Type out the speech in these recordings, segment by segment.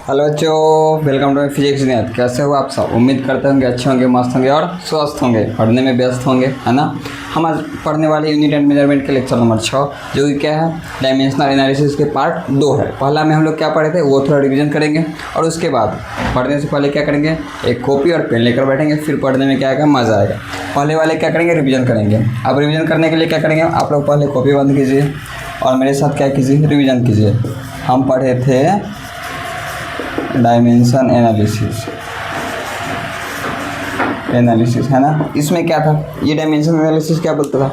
Hello बच्चों, welcome to physics math. कैसे हो आप सब? उम्मीद करते होंगे अच्छे होंगे, मस्त होंगे और स्वस्थ होंगे, पढ़ने में व्यस्त होंगे, है ना। हम आज पढ़ने वाले यूनिट एंड मेजरमेंट के लेक्चर नंबर 6, जो कि क्या है, डायमेंशनल एनालिसिस के पार्ट 2 है। पहला में हम लोग क्या पढ़े थे वो थोड़ा रिवीजन करेंगे और उसके बाद पढ़ने से पहले क्या करेंगे, एक कॉपी और पेन लेकर बैठेंगे, फिर पढ़ने में क्या आएगा, मज़ा आएगा। पहले वाले क्या करेंगे, रिविजन करेंगे। अब रिविजन करने के लिए क्या करेंगे, आप लोग पहले कॉपी बंद कीजिए और मेरे साथ क्या कीजिए, रिविजन कीजिए। हम पढ़े थे डायमेंशन एनालिसिस, है ना। इसमें क्या था, ये डायमेंशन एनालिसिस क्या बोलता था,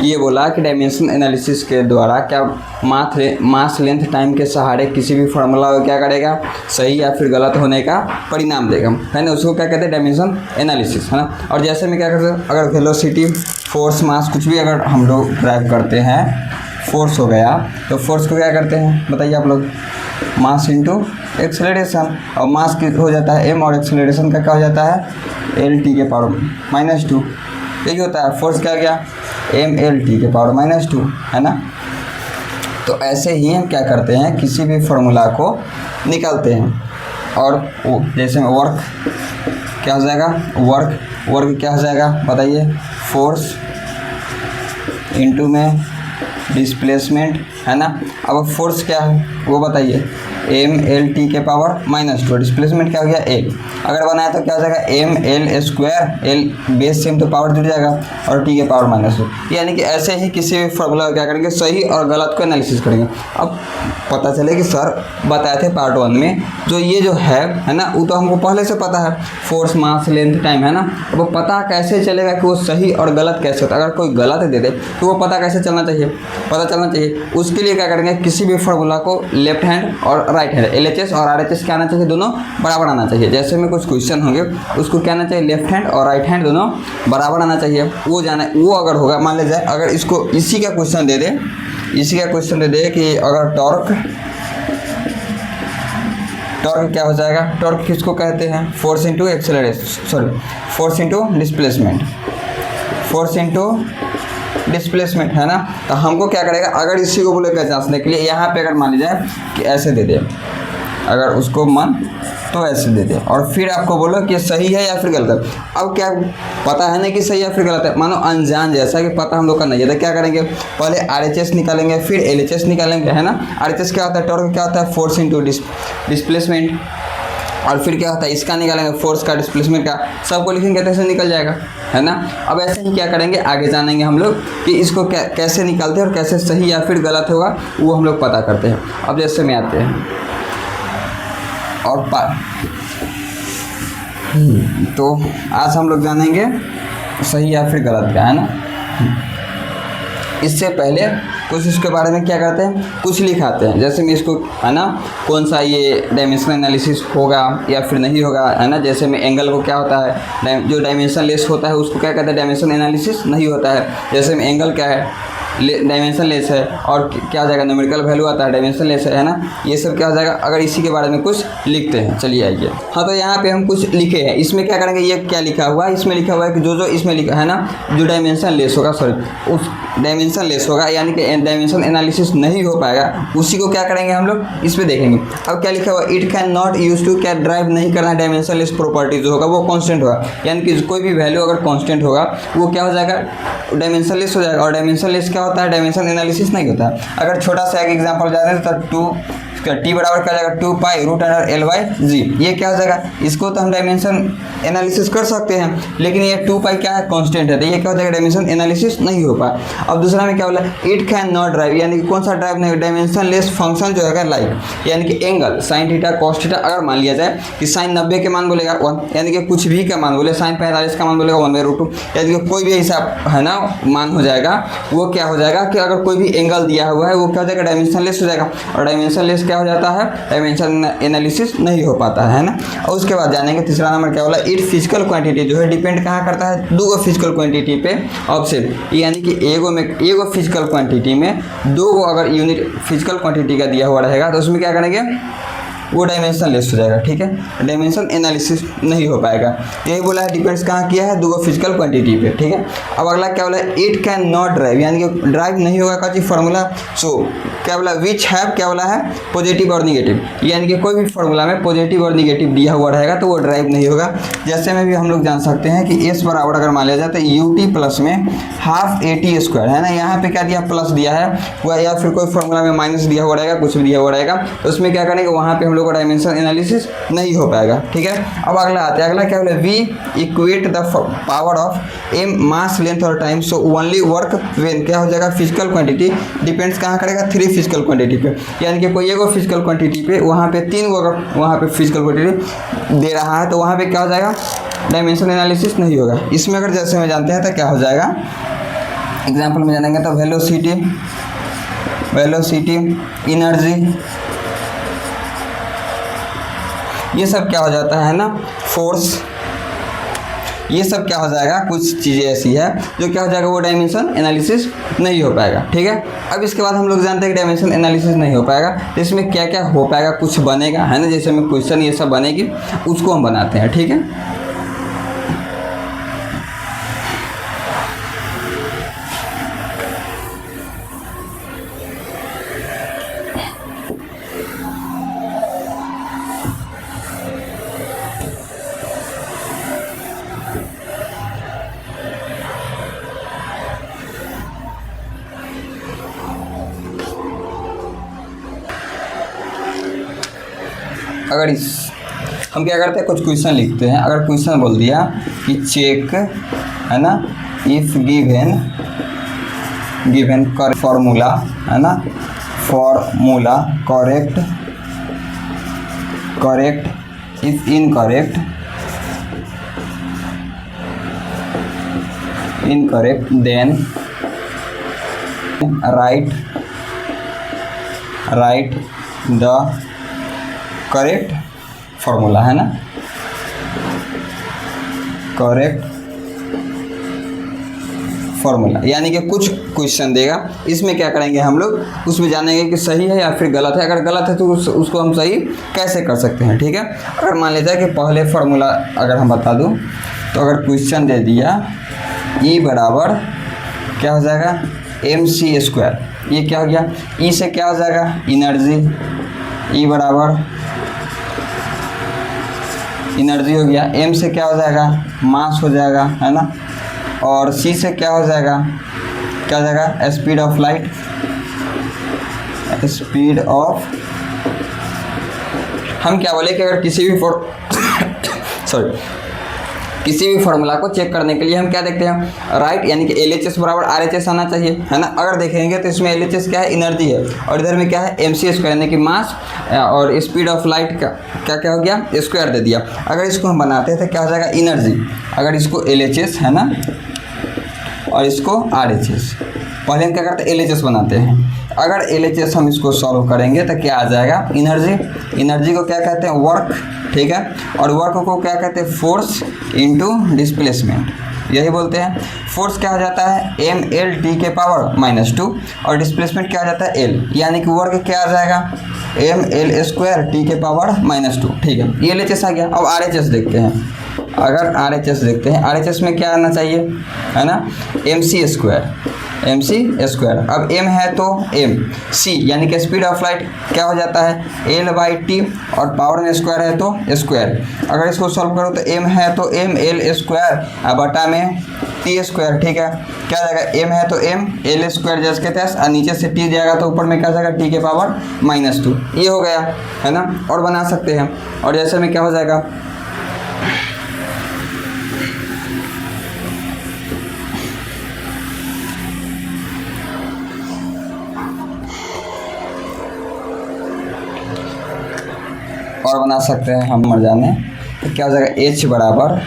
ये बोला कि डायमेंशन एनालिसिस के द्वारा क्या मास लेंथ टाइम के सहारे किसी भी फार्मूला को क्या करेगा, सही या फिर गलत होने का परिणाम देगा, है ना। उसको क्या कहते हैं, डायमेंशन एनालिसिस, है ना। और जैसे में क्या करते हैं, अगर वेलोसिटी, फोर्स, मास कुछ भी अगर हम लोग ड्राइव करते हैं, फोर्स हो गया तो फोर्स को क्या करते हैं बताइए आप लोग, मास इंटू एक्सेलरेशन। और मास की हो जाता है m और एक्सेलरेशन का क्या हो जाता है, LT के पावर -2। यही होता है, फोर्स क्या गया, mLT के पावर -2, है ना। तो ऐसे ही हम क्या करते हैं, किसी भी फार्मूला को निकालते हैं। और जैसे में वर्क क्या हो जाएगा, वर्क क्या हो जाएगा बताइए, फोर्स इंटू में डिस्प्लेसमेंट, है ना। अब फोर्स क्या है वो बताइए, mLT के पावर -2, डिस्प्लेसमेंट क्या हो गया, L। अगर बनाया तो क्या हो जाएगा, mL², L बेस से तो पावर जुड़ जाएगा और T के पावर -2। यानी कि ऐसे ही किसी भी फार्मूला क्या करेंगे, सही और गलत को एनालिसिस करेंगे। अब पता चले कि सर बताए थे पार्ट 1 में, जो ये जो है ना, वो तो हमको पहले से पता है, फोर्स, मास, लेंथ, टाइम, है ना। अब वो पता कैसे चलेगा कि वो सही और गलत कैसे होता है। अगर कोई गलत दे दे तो वो पता कैसे चलना चाहिए, पता चलना चाहिए। उसके लिए क्या करेंगे, किसी भी फार्मूला को लेफ्ट हैंड और राइट हैंड, LHS और RHS क्या आना चाहिए, दोनों बराबर आना चाहिए। जैसे में कुछ क्वेश्चन होंगे उसको क्या आना चाहिए, लेफ्ट हैंड और राइट हैंड दोनों बराबर आना चाहिए। वो अगर होगा, मान लीजिए अगर इसको इसी का क्वेश्चन दे दे कि अगर टॉर्क क्या हो जाएगा, टॉर्क किसको कहते हैं, फोर्स इंटू डिस्प्लेसमेंट, है ना। तो हमको क्या करेगा, अगर इसी को बोले जांचने के लिए, यहाँ पे अगर मान लीजिए कि ऐसे दे दे, अगर उसको मन तो ऐसे दे दे और फिर आपको बोलो कि सही है या फिर गलत है। अब क्या पता है ना कि सही या फिर गलत है, मानो अनजान जैसा कि पता हम लोग का नहीं है, तो क्या करेंगे, पहले RHS निकालेंगे फिर LHS निकालेंगे, है ना। RHS क्या होता है, टॉर्क क्या होता है, फोर्स इंटू डिस्प्लेसमेंट। और फिर क्या होता है, इसका निकालेंगे, फोर्स का, डिस्प्लेसमेंट का, सबको लिखेंगे तो ऐसे निकल जाएगा, है ना। अब ऐसे ही क्या करेंगे, आगे जानेंगे हम लोग कि इसको कैसे निकालते हैं और कैसे सही या फिर गलत होगा वो हम लोग पता करते हैं। अब जैसे में आते हैं और तो आज हम लोग जानेंगे सही या फिर गलत का, है ना। इससे पहले कुछ इसके बारे में क्या करते हैं, कुछ लिखाते हैं। जैसे मैं इसको, है ना, कौन सा ये डायमेंशन एनालिसिस होगा या फिर नहीं होगा, है ना। जैसे में एंगल को क्या होता है, जो डायमेंशन लेस होता है उसको क्या कहते हैं, डायमेंशन एनालिसिस नहीं होता है। जैसे में एंगल क्या है, डायमेंशन लेस है, और क्या हो जाएगा, न्यूमेरिकल वैल्यू आता है, डायमेंशन लेस है ना। ये सब क्या हो जाएगा, अगर इसी के बारे में कुछ लिखते हैं। चलिए आइए, हाँ तो यहाँ पे हम कुछ लिखे हैं। इसमें क्या करेंगे, ये क्या लिखा हुआ है, इसमें लिखा हुआ है कि जो इसमें लिखा है ना, जो डायमेंशन लेस होगा, उस डायमेंशन लेस होगा, यानी कि डायमेंशन एनालिसिस नहीं हो पाएगा, उसी को क्या करेंगे हम लोग इस पर देखेंगे। अब क्या लिखा हुआ, it can not use to, क्या ड्राइव नहीं करना डायमेंशन लेस प्रॉपर्टी जो होगा वो कांस्टेंट होगा, यानी कि कोई भी वैल्यू अगर कांस्टेंट होगा वो क्या हो जाएगा, डायमेंशन लेस हो जाएगा। और डायमेंशन लेस क्या होता है, डायमेंशन एनालिसिस नहीं होता है। अगर छोटा सा एक एग्जांपल जाते हैं तो T बराबर क्या जाएगा, 2π√L/g। ये क्या हो जाएगा, इसको तो हम डायमेंशन एनालिसिस कर सकते हैं, लेकिन ये 2π क्या है, कांस्टेंट है, तो ये क्या हो जाएगा, डायमेंशन एनालिसिस नहीं हो पाए। अब दूसरा में क्या बोला, इट कैन नॉट ड्राइव, यानी कि कौन सा ड्राइव नहीं, डायमेंशन लेस फंक्शन जो है लाइक, यानी कि angle sine theta cos theta, अगर मान लिया जाए कि साइन 90 के मान बोलेगा 1, यानी कि कुछ भी का मान बोले, साइन 45 का मान बोलेगा 1/√2, यानी कि कोई भी ऐसा, है ना, मान हो जाएगा, वो क्या हो जाएगा कि अगर कोई भी एंगल दिया हुआ है वो क्या हो जाएगा, डायमेंशन लेस हो जाएगा। और डायमेंशन लेस क्या हो जाता है, डायमेंशन एनालिसिस नहीं हो पाता है ना। और उसके बाद जानेंगे तीसरा नंबर क्या बोला, इट फिजिकल क्वांटिटी जो है डिपेंड कहाँ करता है, दो फिजिकल क्वांटिटी पे ऑब्सेट, यानी कि एगो फिजिकल क्वांटिटी में दो अगर यूनिट फिजिकल क्वांटिटी का दिया हुआ रहेगा तो उसमें क्या करेंगे, वो डायमेंशन लेस हो जाएगा, ठीक है, डायमेंशन एनालिसिस नहीं हो पाएगा। यही बोला है, डिपेंड्स कहाँ किया है, दो फिजिकल क्वांटिटी पे, ठीक है। अब अगला क्या बोला है, इट कैन नॉट ड्राइव, यानी कि ड्राइव नहीं होगा का चीज फॉर्मूला। सो क्या बोला, विच हैव क्या बोला है, पॉजिटिव और निगेटिव, यानी कि कोई भी फॉर्मूला में पॉजिटिव और निगेटिव दिया हुआ रहेगा तो वो ड्राइव नहीं होगा। जैसे में भी हम लोग जान सकते हैं कि एस बराबर अगर मान लिया जाए तो यू टी प्लस में हाफ ए टी स्क्वायर है ना, यहाँ पे क्या दिया, प्लस दिया है वह, या फिर कोई फॉर्मूला में माइनस दिया हुआ रहेगा, कुछ भी दिया हुआ रहेगा, तो उसमें क्या करेंगे, वहाँ पे हम लोग को डायमेंशन एनालिसिस नहीं हो पाएगा, ठीक है। अब अगला आते हैं, अगला क्या बोले, we equate the power of M mass length और time, so only work when क्या हो जाएगा, फिजिकल क्वांटिटी डिपेंड्स कहाँ करेगा, 3 फिजिकल क्वांटिटी पे, यानी कि कोई एगो फिजिकल क्वांटिटी पे वहाँ पे 3 अगर वहाँ पे फिजिकल क्वांटिटी दे रहा है तो वहाँ पे क्या हो जाएगा, डायमेंशन एनालिसिस नहीं होगा। इसमें अगर जैसे में जानते हैं तो क्या हो जाएगा, एग्जाम्पल में जानेंगे तो वेलोसिटी, एनर्जी, ये सब क्या हो जाता है ना, फोर्स, ये सब क्या हो जाएगा, कुछ चीज़ें ऐसी है जो क्या हो जाएगा, वो डायमेंशन एनालिसिस नहीं हो पाएगा, ठीक है। अब इसके बाद हम लोग जानते हैं कि डायमेंशन एनालिसिस नहीं हो पाएगा तो इसमें क्या क्या हो पाएगा, कुछ बनेगा है ना, जैसे में क्वेश्चन ये सब बनेगी उसको हम बनाते हैं, ठीक है। अगर इस हम क्या करते हैं, कुछ क्वेश्चन लिखते हैं। अगर क्वेश्चन बोल दिया कि चेक है ना, इफ गिवन कर फॉर्मूला है ना, formula correct if incorrect then right the correct formula है ना, करेक्ट फॉर्मूला, यानी कि कुछ क्वेश्चन देगा, इसमें क्या करेंगे हम लोग, उसमें जानेंगे कि सही है या फिर गलत है। अगर गलत है तो उसको हम सही कैसे कर सकते हैं, ठीक है। अगर मान लिया जाए कि पहले फॉर्मूला अगर हम बता दूं तो अगर क्वेश्चन दे दिया ई बराबर क्या हो जाएगा, mc स्क्वायर, ये क्या हो गया, ई से क्या हो जाएगा, एनर्जी, ई बराबर एनर्जी हो गया, m से क्या हो जाएगा, मास हो जाएगा है ना, और c से क्या हो जाएगा, क्या हो जाएगा, speed of light, speed of, हम क्या बोले कि अगर किसी भी फॉर्मूला को चेक करने के लिए हम क्या देखते हैं, राइट, यानी कि LHS बराबर RHS आना चाहिए है ना। अगर देखेंगे तो इसमें LHS क्या है, एनर्जी है, और इधर में क्या है, mc स्क्वायर यानी कि मास, और स्पीड ऑफ लाइट का क्या हो गया, स्क्वायर दे दिया। अगर इसको हम बनाते हैं तो क्या हो जाएगा, एनर्जी, अगर इसको LHS है ना और इसको RHS, पहले हम क्या करते हैं, LHS बनाते हैं। अगर LHS हम इसको सॉल्व करेंगे तो क्या आ जाएगा, एनर्जी को क्या कहते हैं, वर्क, ठीक है, और वर्क को क्या कहते हैं, फोर्स इनटू डिस्प्लेसमेंट, यही बोलते हैं। फोर्स क्या हो जाता है, ml/t के पावर -2, और डिस्प्लेसमेंट क्या हो जाता है, l, यानी कि वर्क क्या आ जाएगा, ml² t के पावर -2, ठीक है। ये LHS आ गया। अब RHS देखते हैं। अगर RHS देखते हैं, RHS में क्या आना चाहिए है ना, mc स्क्वायर। अब m है तो m, c यानी कि स्पीड ऑफ लाइट क्या हो जाता है, l/t, और पावर में स्क्वायर है तो स्क्वायर। अगर इसको सॉल्व करो तो m है तो m l² बटा में t स्क्वायर, ठीक है। क्या जाएगा, m है तो m l² जैसे के तैस, और नीचे से t जाएगा तो ऊपर में क्या जाएगा, t के पावर -2, ये हो गया है ना। और बना सकते हैं, और जैसे में क्या हो जाएगा, और बना सकते हैं हम मर जाने, तो क्या हो जाएगा, H बराबर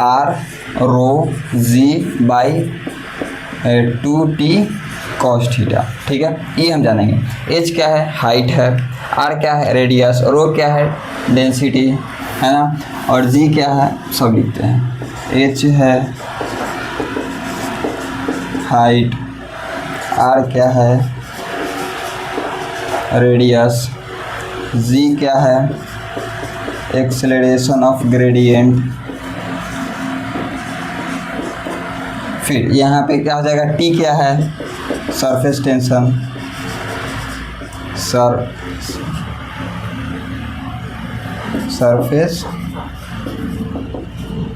r/ρg/2t cos थीटा, ठीक है। ये हम जानेंगे। H क्या है, हाइट है, R क्या है, रेडियस, रो क्या है, डेंसिटी है ना, और G क्या है, सब लिखते हैं। H है हाइट, R क्या है, रेडियस, जी क्या है, एक्सेलरेशन ऑफ ग्रेडियंट। फिर यहाँ पे क्या हो जाएगा, टी क्या है, सरफेस टेंशन, सरफेस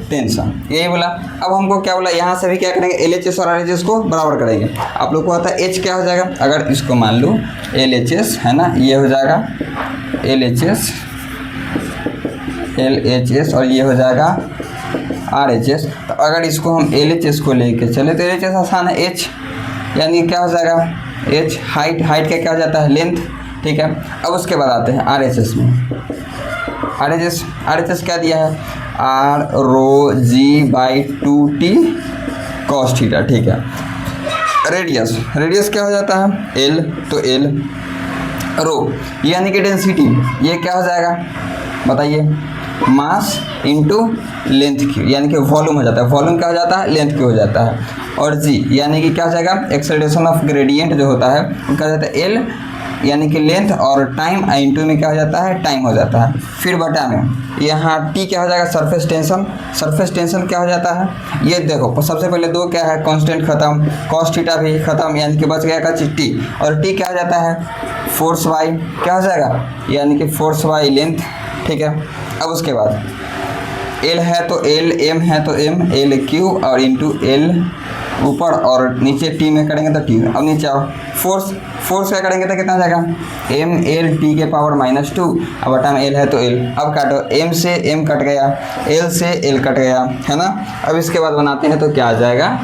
टेंशन, यही बोला। अब हमको क्या बोला, यहाँ से भी क्या करेंगे, LHS और RHS को बराबर करेंगे। आप लोग को आता है H क्या हो जाएगा, अगर इसको मान लूँ LHS है ना, ये हो जाएगा LHS और ये हो जाएगा RHS। तो अगर इसको हम LHS को लेके चले तो LHS आसान है, H यानी क्या हो जाएगा, H हाइट का क्या हो जाता है, लेंथ, ठीक है। अब उसके बाद आते हैं RHS में। RHS क्या दिया है, r/g/2t cos थीटा, ठीक है। रेडियस क्या हो जाता है, L, तो L रो यानी कि डेंसिटी, ये क्या हो जाएगा बताइए, मास इंटू लेंथ क्यू यानी कि वॉल्यूम हो जाता है, वॉल्यूम क्या हो जाता है, लेंथ क्यू हो जाता है। और जी यानी कि क्या हो जाएगा, एक्सेलरेशन ऑफ ग्रेडियंट जो होता है वो क्या हो जाता है, L यानी कि लेंथ, और टाइम इंटू में क्या हो जाता है, टाइम हो जाता है। फिर बटा में यहाँ टी क्या हो जाएगा, सरफेस टेंशन क्या हो जाता है, ये देखो सबसे पहले दो क्या है, कांस्टेंट खत्म, cos थीटा भी खत्म, यानी कि बच गया का टी, और टी क्या हो जाता है, फोर्स बाई क्या हो जाएगा, यानी कि फोर्स बाई लेंथ, ठीक है। अब उसके बाद L है तो L, M है तो M, L क्यू और इंटू L ऊपर और नीचे टी में करेंगे तो टी। अब नीचे आओ, फोर्स क्या करेंगे तो कितना हो जाएगा, mL t⁻²। अब बटा में L है तो L, अब काटो, M से M कट गया, L से L कट गया, है ना। अब इसके बाद बनाते हैं तो क्या आ जाएगा,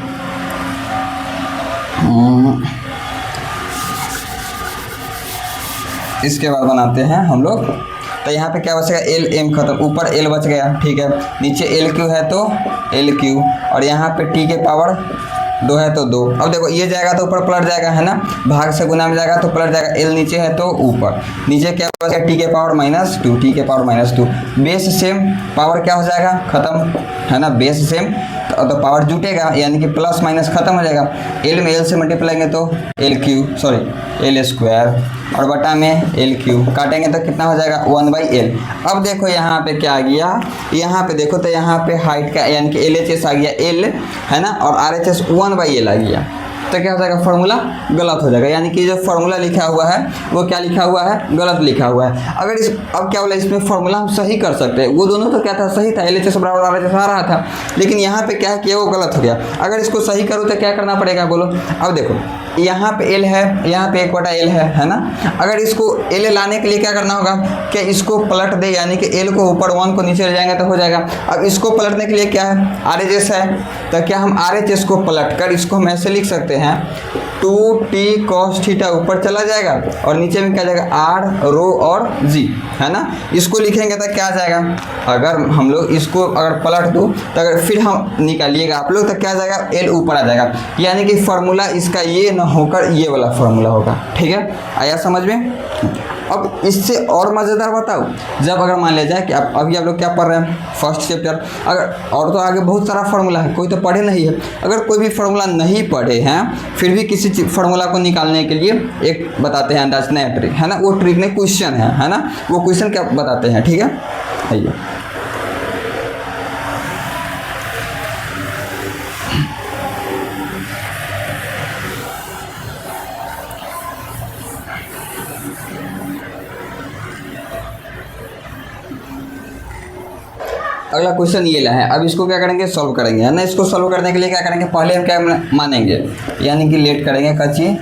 इसके बाद बनाते हैं हम लोग, तो यहाँ पे क्या बचेगा, L M खत्म, ऊपर L बच गया, ठीक है। नीचे L क्यू है तो L क्यू, और यहाँ पे t⁻² है तो 2। अब देखो ये जाएगा तो ऊपर पलट जाएगा, है ना, भाग से गुना में जाएगा तो पलट जाएगा, L नीचे है तो ऊपर, नीचे क्या बचेगा, t⁻², बेस सेम, पावर क्या हो जाएगा, खत्म, है ना, बेस सेम तो पावर जुटेगा, यानी कि प्लस माइनस खत्म हो जाएगा। L में L से मल्टीप्लाई तो L² और बटा में LQ, काटेंगे तो कितना हो जाएगा, 1/L। अब देखो यहाँ पे क्या आ गया, यहाँ पे देखो तो यहाँ पे हाइट का यानी कि LHS आ गया L, है ना, और RHS 1/L आ गया, तो क्या हो जाएगा, फार्मूला गलत हो जाएगा, यानी कि जो फार्मूला लिखा हुआ है वो क्या लिखा हुआ है, गलत लिखा हुआ है। अगर इस अब क्या बोला, इसमें फार्मूला हम सही कर सकते हैं, वो दोनों तो क्या था, सही था, LHS बराबर RHS आ रहा था, लेकिन यहाँ पे क्या किया, वो गलत हो गया। अगर इसको सही करूँ तो क्या करना पड़ेगा बोलो। अब देखो यहाँ पे L है, यहाँ पे 1/L है ना। अगर इसको L लाने के लिए क्या करना होगा, क्या इसको पलट दे, यानी कि L को ऊपर 1 को नीचे ले जाएंगे तो हो जाएगा। अब इसको पलटने के लिए क्या है, RHS है, तो क्या हम RHS को पलट कर इसको हम ऐसे लिख सकते हैं, 2t cos थीटा ऊपर चला जाएगा और नीचे में क्या जाएगा, r रो और g, है ना। इसको लिखेंगे तो क्या आ जाएगा, अगर हम लोग इसको अगर पलट दूँ तो अगर फिर हम निकालिएगा आप लोग तो क्या आ जाएगा, L ऊपर आ जाएगा, यानी कि फार्मूला इसका ये न होकर ये वाला फार्मूला होगा, ठीक है, आया समझ में। अब इससे और मज़ेदार बताओ, जब अगर मान लिया जाए कि अभी आप लोग क्या पढ़ रहे हैं, फर्स्ट चैप्टर, अगर और तो आगे बहुत सारा फार्मूला है, कोई तो पढ़े नहीं है, अगर कोई भी फार्मूला नहीं पढ़े हैं फिर भी किसी फार्मूला को निकालने के लिए एक बताते हैं अंदाज, नया ट्रिक, है ना, वो ट्रिक नहीं क्वेश्चन है ना, वो क्वेश्चन क्या बताते हैं, ठीक है, आइए। अगला क्वेश्चन ये ला है, अब इसको क्या करेंगे, सॉल्व करेंगे, है ना। इसको सॉल्व करने के लिए क्या करेंगे, पहले हम क्या मानेंगे, यानी कि लेट करेंगे कच्ची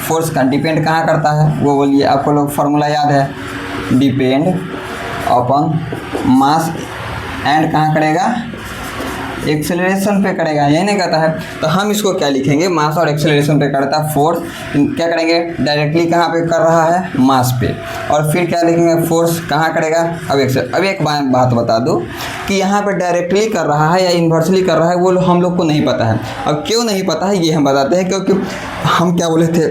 फोर्स का डिपेंड कहाँ करता है, वो बोलिए, आपको लोग फार्मूला याद है, डिपेंड अपॉन मास एंड कहाँ करेगा, एक्सेलरेशन पे करेगा, यही नहीं कहता है। तो हम इसको क्या लिखेंगे, मास और एक्सेलरेशन पे करता है फोर्स, क्या करेंगे, डायरेक्टली कहाँ पे कर रहा है, मास पे, और फिर क्या लिखेंगे, फोर्स कहाँ करेगा, अब एक बात बता दूँ कि यहाँ पे डायरेक्टली कर रहा है या इन्वर्सली कर रहा है वो हम लोग को नहीं पता है। अब क्यों नहीं पता है ये हम बताते हैं, क्योंकि हम क्या बोले थे,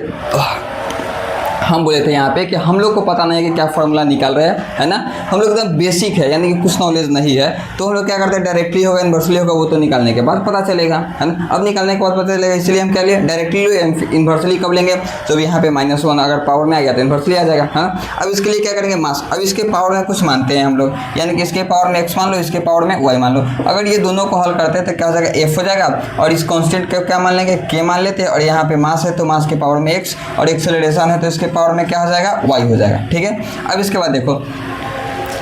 हम बोले थे यहाँ पे कि हम लोग को पता नहीं है कि क्या फार्मूला निकाल रहे हैं, है ना। हम लोग एकदम बेसिक है, यानी कि कुछ नॉलेज नहीं है, तो हम लोग क्या करते हैं, डायरेक्टली होगा इन्वर्सली होगा वो तो निकालने के बाद पता चलेगा, है ना। अब निकालने के बाद पता चलेगा, इसलिए हम क्या लिए डायरेक्टली इन्वर्सली कब लेंगे, जब यहाँ पे -1 अगर पावर में आ गया तो इन्वर्सली आ जाएगा, है ना। अब इसके लिए क्या करेंगे, मास। अब इसके पावर में कुछ मानते हैं हम लोग, यानी कि इसके पावर में x मान लो, इसके पावर में y मान लो। अगर ये दोनों को हल करते हैं तो क्या हो जाएगा, f हो जाएगा, और इस कांस्टेंट को क्या मान लेंगे, k मान लेते हैं, और यहाँ पे मास है तो मास के पावर में x, और एक्सेलरेशन है तो इसके पावर में क्या हो जाएगा, y हो जाएगा, ठीक है। अब इसके बाद देखो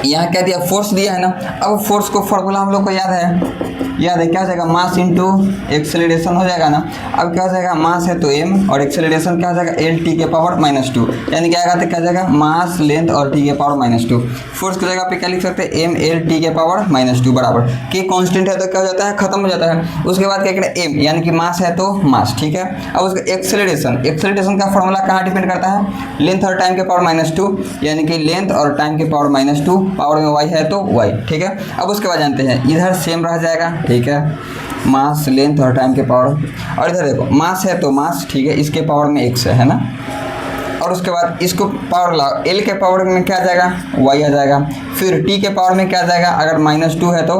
यहाँ क्या दिया, फोर्स दिया है ना। अब फोर्स को फॉर्मूला हम लोग को याद है, क्या हो जाएगा, मास इंटू एक्सेलरेशन हो जाएगा ना। अब क्या हो जाएगा, मास है तो m, और एक्सेलरेशन क्या हो जाएगा, l t के पावर -2, यानी क्या आएगा, तो क्या हो जाएगा, मास लेंथ और t के पावर -2। फोर्स की जगह पे क्या लिख सकते हैं, m l t के पावर -2 बराबर k कांस्टेंट है तो क्या हो जाता है, खत्म हो जाता है। उसके बाद क्या करें, m यानी कि मास है तो मास, ठीक है। अब उसका एक्सेलरेशन का फॉर्मूला कहाँ डिपेंड करता है, लेंथ और टाइम के पावर -2, यानी कि लेंथ और टाइम के पावर -2, पावर में y है तो y, ठीक है। अब उसके बाद जानते हैं, इधर सेम रह जाएगा, ठीक है, मास लेंथ और टाइम के पावर, और इधर देखो मास है तो मास, ठीक है, इसके पावर में x है ना। और उसके बाद इसको पावर ला, l के पावर में क्या आ जाएगा, y आ जाएगा, फिर t के पावर में क्या आ जाएगा, अगर -2 है तो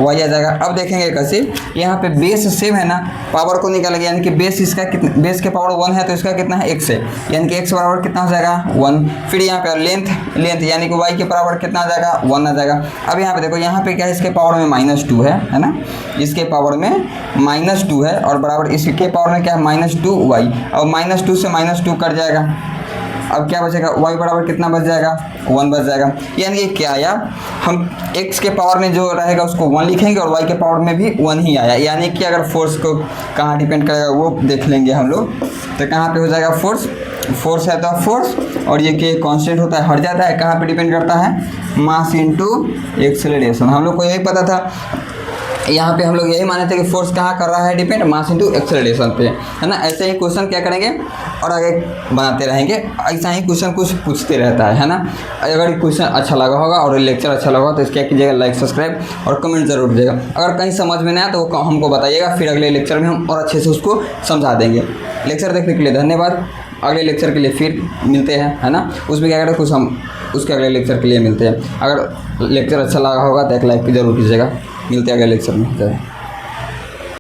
y आ जाएगा। अब देखेंगे कैसे, यहाँ पे बेस सेम है ना, पावर को निकालेंगे, यानी कि बेस इसका कितना, बेस के पावर 1 है तो इसका कितना है, x है, यानी कि x बराबर कितना हो जाएगा, 1। फिर यहाँ पे लेंथ यानी कि y के बराबर कितना आ जाएगा, 1 आ जाएगा। अब यहाँ पे देखो, यहाँ पे क्या है, इसके पावर में -2 है ना, इसके पावर में -2 है, और बराबर इसके पावर में क्या है, -2y, और -2 से -2 कट जाएगा। अब क्या बचेगा, y बराबर कितना बच जाएगा, 1 बच जाएगा। यानी कि क्या आया, हम x के पावर में जो रहेगा उसको 1 लिखेंगे, और y के पावर में भी 1 ही आया। यानी कि अगर फोर्स को कहाँ डिपेंड करेगा वो देख लेंगे हम लोग, तो कहाँ पे हो जाएगा, फोर्स है तो फोर्स, और ये के कांस्टेंट होता है, हट जाता है, कहाँ पे डिपेंड करता है, मास इंटू एक्सेलरेशन। हम लोग को यही पता था, यहाँ पे हम लोग यही माने थे कि फोर्स कहाँ कर रहा है डिपेंड, मास इंटू एक्सेलरेशन पे, है ना। ऐसे ही क्वेश्चन क्या करेंगे और आगे बनाते रहेंगे, ऐसा ही क्वेश्चन कुछ पूछते रहता है ना। अगर क्वेश्चन अच्छा लगा होगा और लेक्चर अच्छा लगा तो इसके कीजिएगा लाइक, सब्सक्राइब और कमेंट जरूर दीजिएगा। अगर कहीं समझ में नहीं आया तो हमको बताइएगा, फिर अगले लेक्चर में हम और अच्छे से उसको समझा देंगे। लेक्चर देखने के लिए धन्यवाद। अगले लेक्चर के लिए फिर मिलते हैं, है ना। उसमें क्या करें, कुछ हम उसके अगले लेक्चर के लिए मिलते हैं। अगर लेक्चर अच्छा लगा होगा तो एक लाइक जरूर कीजिएगा। मिलते हैं अगले लेक्चर में।